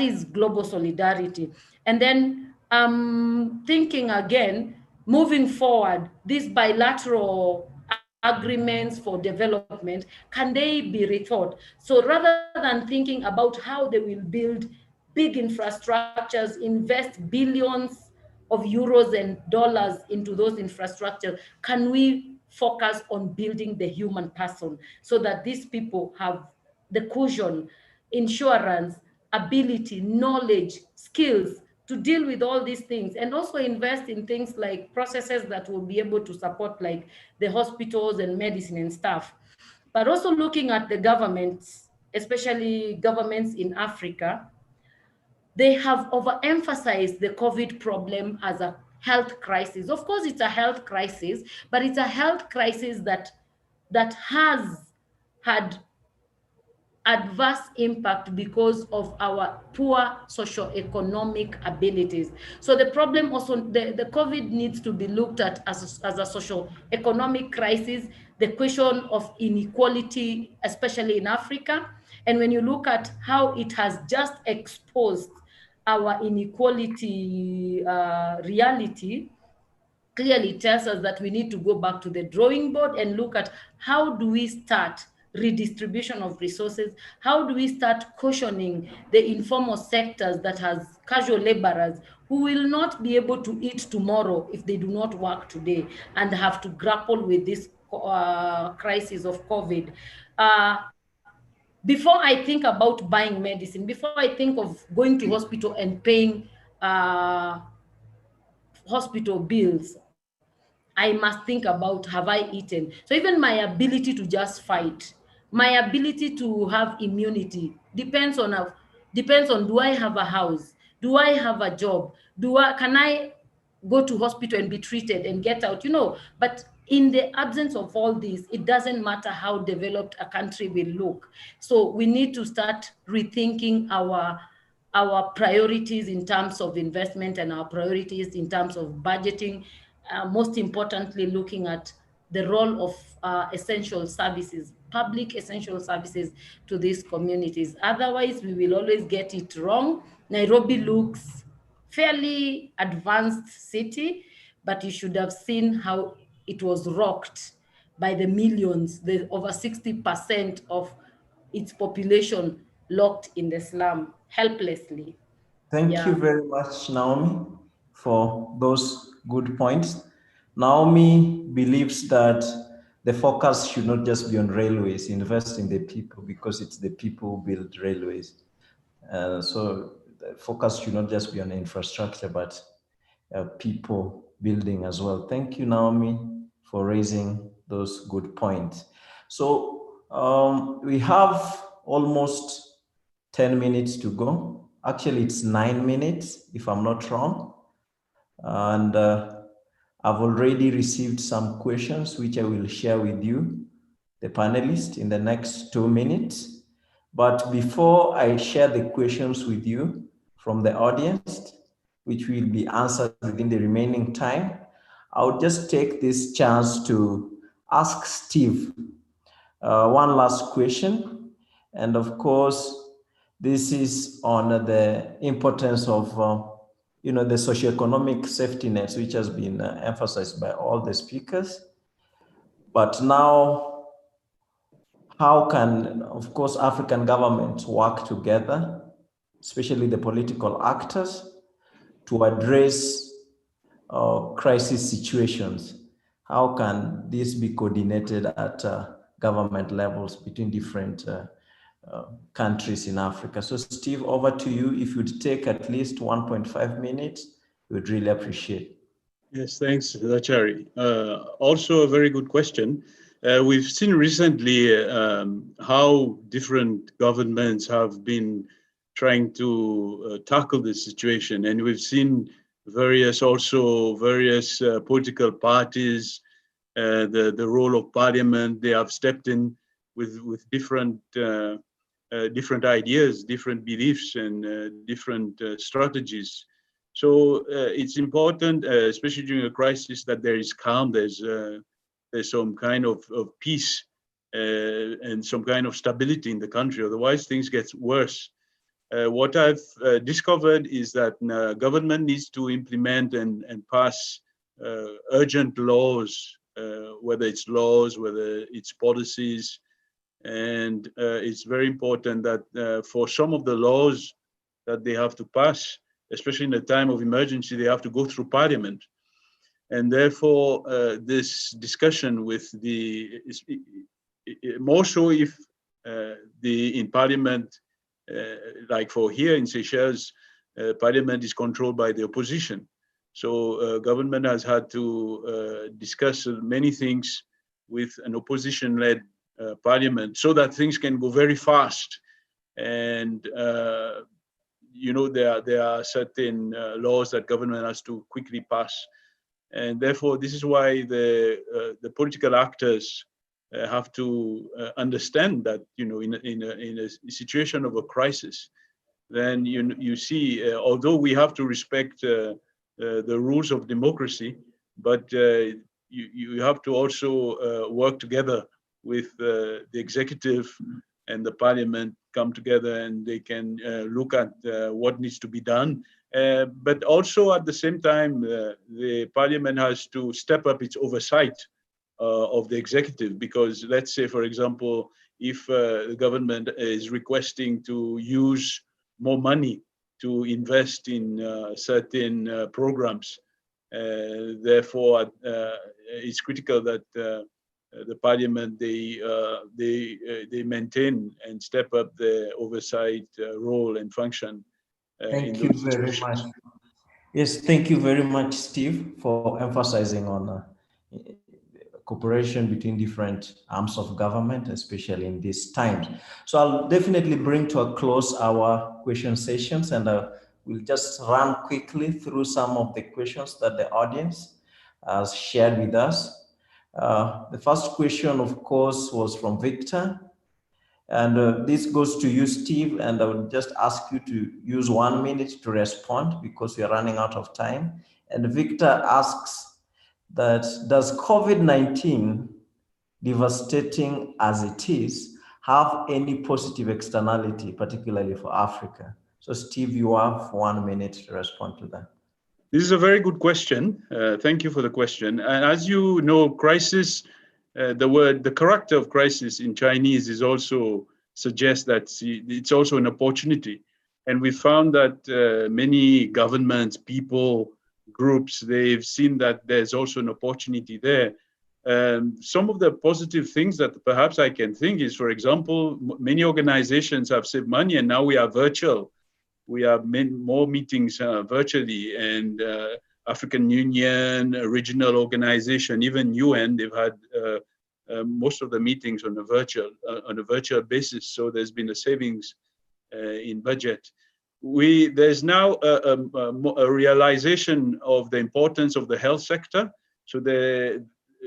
is global solidarity. And then thinking again, moving forward, these bilateral agreements for development, can they be rethought? So rather than thinking about how they will build big infrastructures, invest billions of euros and dollars into those infrastructures, can we focus on building the human person so that these people have the cushion, insurance, ability, knowledge, skills to deal with all these things, and also invest in things like processes that will be able to support, like the hospitals and medicine and stuff. But also looking at the governments, especially governments in Africa, they have overemphasized the COVID problem as a health crisis. Of course, it's a health crisis, but it's a health crisis that has had adverse impact because of our poor socioeconomic abilities. So the problem also, the COVID needs to be looked at as a socioeconomic crisis, the question of inequality, especially in Africa. And when you look at how it has just exposed our inequality reality, clearly tells us that we need to go back to the drawing board and look at how do we start redistribution of resources, how do we start cautioning the informal sectors that has casual laborers who will not be able to eat tomorrow if they do not work today and have to grapple with this crisis of COVID. Before I think about buying medicine, before I think of going to hospital and paying hospital bills, I must think about, have I eaten? So even my ability to just fight, my ability to have immunity depends on do I have a house? Do I have a job? Can I go to hospital and be treated and get out? But in the absence of all this, it doesn't matter how developed a country will look. So we need to start rethinking our priorities in terms of investment and our priorities in terms of budgeting. Most importantly, looking at the role of essential services, public essential services to these communities. Otherwise, we will always get it wrong. Nairobi looks fairly advanced city, but you should have seen how it was rocked by the millions, the over 60% of its population locked in the slum helplessly. Thank you very much, Naomi, for those good points. Naomi believes that the focus should not just be on railways, invest in the people, because it's the people who build railways. So the focus should not just be on infrastructure, but people building as well. Thank you, Naomi, for raising those good points. So we have almost 10 minutes to go. Actually, it's 9 minutes, if I'm not wrong. And I've already received some questions, which I will share with you, the panelists, in the next 2 minutes. But before I share the questions with you from the audience, which will be answered within the remaining time, I'll just take this chance to ask Steve one last question. And of course, this is on the importance of the socioeconomic safety nets, which has been emphasized by all the speakers. But now, how can, of course, African governments work together, especially the political actors, to address crisis situations? How can this be coordinated at government levels between different countries in Africa? So Steve, over to you. If you'd take at least 1.5 minutes, we'd really appreciate. Yes, thanks, Lachari. Also a very good question. We've seen recently how different governments have been trying to tackle this situation. And we've seen various political parties, the role of parliament. They have stepped in with different ideas, different beliefs, and different strategies. So it's important, especially during a crisis, that there is calm, there's some kind of peace and some kind of stability in the country. Otherwise, things get worse. What I've discovered is that government needs to implement and pass urgent laws, whether it's laws, whether it's policies. And it's very important that for some of the laws that they have to pass, especially in a time of emergency, they have to go through parliament. And therefore, this discussion with more so if in parliament, like for here in Seychelles, parliament is controlled by the opposition. So government has had to discuss many things with an opposition-led parliament so that things can go very fast. And there are certain laws that government has to quickly pass, and therefore this is why the political actors have to understand that in a situation of a crisis, then you see, although we have to respect the rules of democracy, but you have to also work together with the executive and the parliament, come together and they can look at what needs to be done. But also at the same time, the parliament has to step up its oversight of the executive, because let's say, for example, if the government is requesting to use more money to invest in certain programs, therefore it's critical that the parliament, they maintain and step up the oversight role and function. Thank you very much. Yes, thank you very much, Steve, for emphasizing on cooperation between different arms of government, especially in these times. So I'll definitely bring to a close our question sessions, and we'll just run quickly through some of the questions that the audience has shared with us. The first question, of course, was from Victor. And this goes to you, Steve, and I would just ask you to use 1 minute to respond because we are running out of time. And Victor asks that, does COVID-19, devastating as it is, have any positive externality, particularly for Africa? So Steve, you have 1 minute to respond to that. This is a very good question. Thank you for the question. And as you know, crisis, the character of crisis in Chinese is also suggests that it's also an opportunity. And we found that many governments, people, groups, they've seen that there's also an opportunity there. Some of the positive things that perhaps I can think is, for example, many organizations have saved money and now we are virtual. We have more meetings virtually, and African Union, regional organization, even UN, they've had most of the meetings on a virtual basis. So there's been a savings in budget. There's now a realization of the importance of the health sector. So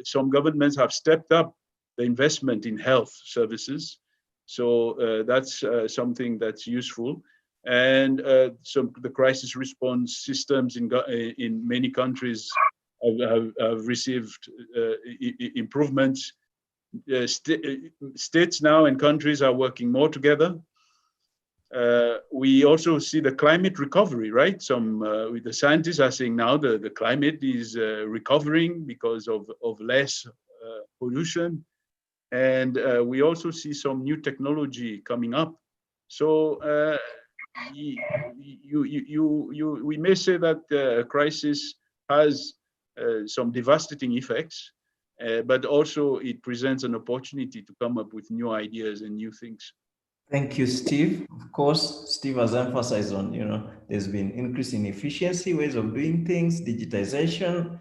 some governments have stepped up the investment in health services. So that's something that's useful. And the crisis response systems in many countries have received improvements. States now and countries are working more together. We also see the climate recovery, right? The scientists are saying now the climate is recovering because of less pollution. And we also see some new technology coming up. So we may say that the crisis has some devastating effects, but also it presents an opportunity to come up with new ideas and new things. Thank you, Steve. Of course, Steve has emphasized on, there's been increase in efficiency, ways of doing things, digitization,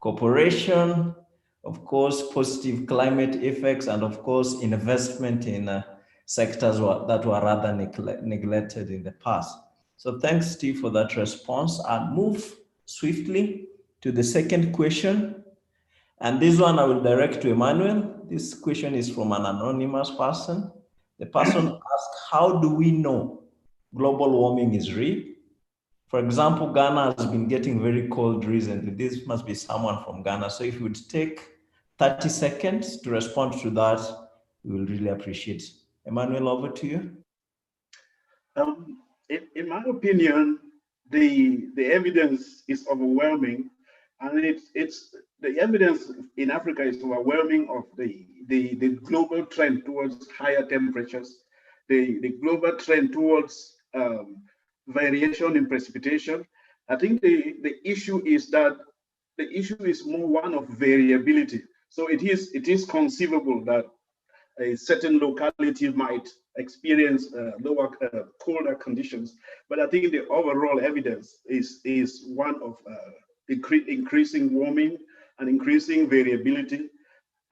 cooperation, of course, positive climate effects, and of course, investment in sectors that were rather neglected in the past. So thanks, Steve, for that response. I'll move swiftly to the second question. And this one I will direct to Emmanuel. This question is from an anonymous person. The person asked, how do we know global warming is real? For example, Ghana has been getting very cold recently. This must be someone from Ghana. So if you would take 30 seconds to respond to that, we will really appreciate it. Emmanuel, over to you. In my opinion, the evidence is overwhelming, and the evidence in Africa is overwhelming of the global trend towards higher temperatures, the global trend towards variation in precipitation. I think the issue is more one of variability. So it is conceivable that a certain locality might experience colder conditions, but I think the overall evidence is one of increasing warming and increasing variability,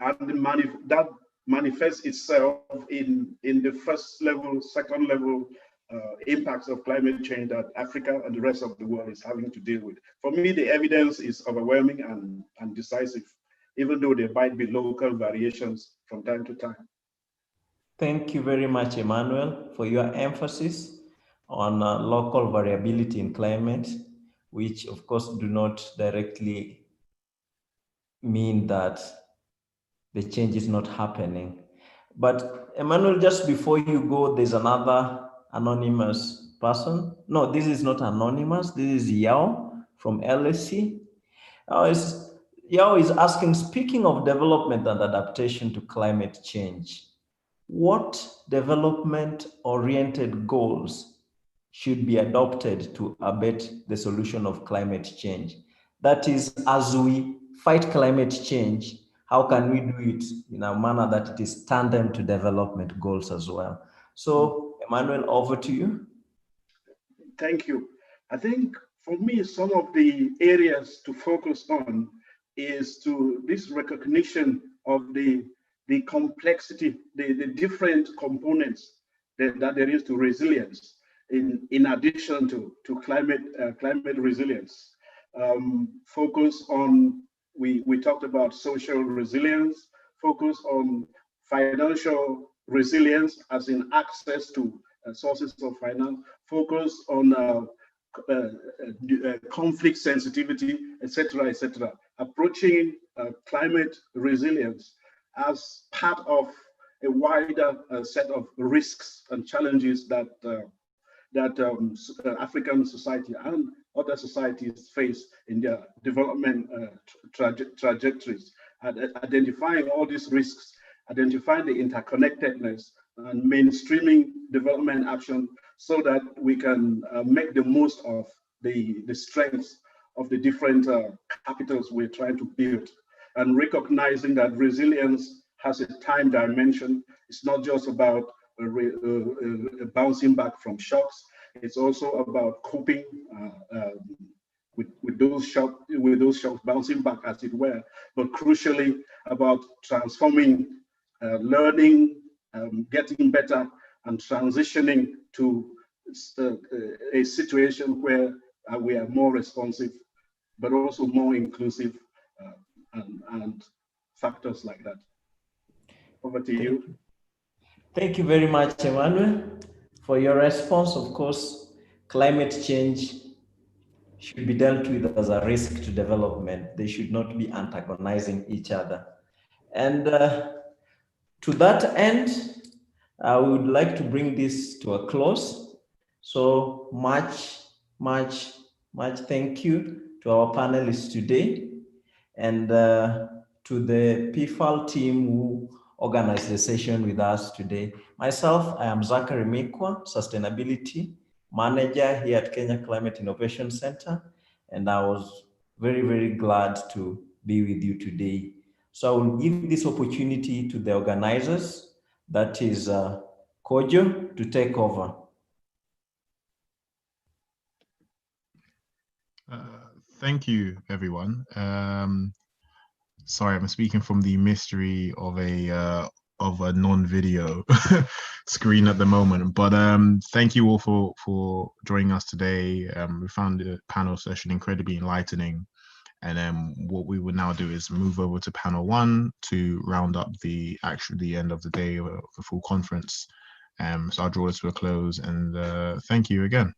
and that manifests itself in the first level, second level impacts of climate change that Africa and the rest of the world is having to deal with. For me, the evidence is overwhelming and decisive, even though there might be local variations from time to time. Thank you very much, Emmanuel, for your emphasis on local variability in climate, which of course do not directly mean that the change is not happening. But Emmanuel, just before you go, there's another anonymous person. No, this is not anonymous. This is Yao from LSC. Yao is asking, speaking of development and adaptation to climate change, what development-oriented goals should be adopted to abet the solution of climate change? That is, as we fight climate change, how can we do it in a manner that it is tandem to development goals as well? So, Emmanuel, over to you. Thank you. I think for me, some of the areas to focus on is to this recognition of the complexity, the different components that there is to resilience, in addition to climate resilience. Focus on, we talked about social resilience, focus on financial resilience, as in access to sources of finance, focus on conflict sensitivity, etc., etc. Approaching climate resilience as part of a wider set of risks and challenges that African society and other societies face in their development trajectories. Identifying all these risks, identifying the interconnectedness, and mainstreaming development action so that we can make the most of the strengths of the different capitals we're trying to build, and recognizing that resilience has a time dimension. It's not just about bouncing back from shocks. It's also about coping with those shocks, bouncing back, as it were, but crucially about transforming, learning, getting better, and transitioning to a situation where we are more responsive, but also more inclusive, and factors like that. Over to you. Thank you very much, Emmanuel, for your response. Of course, climate change should be dealt with as a risk to development. They should not be antagonizing each other. And to that end, I would like to bring this to a close. So much thank you to our panelists today, and to the PfAL team who organized the session with us today. Myself, I am Zachary Mikwa, Sustainability Manager here at Kenya Climate Innovation Center, and I was very, very glad to be with you today. So I will give this opportunity to the organizers, that is Kojo, to take over. Thank you, everyone. Sorry, I'm speaking from the mystery of a non-video screen at the moment. But thank you all for joining us today. We found the panel session incredibly enlightening. And what we will now do is move over to panel 1 to round up the end of the day of the full conference. So I'll draw this to a close, and thank you again.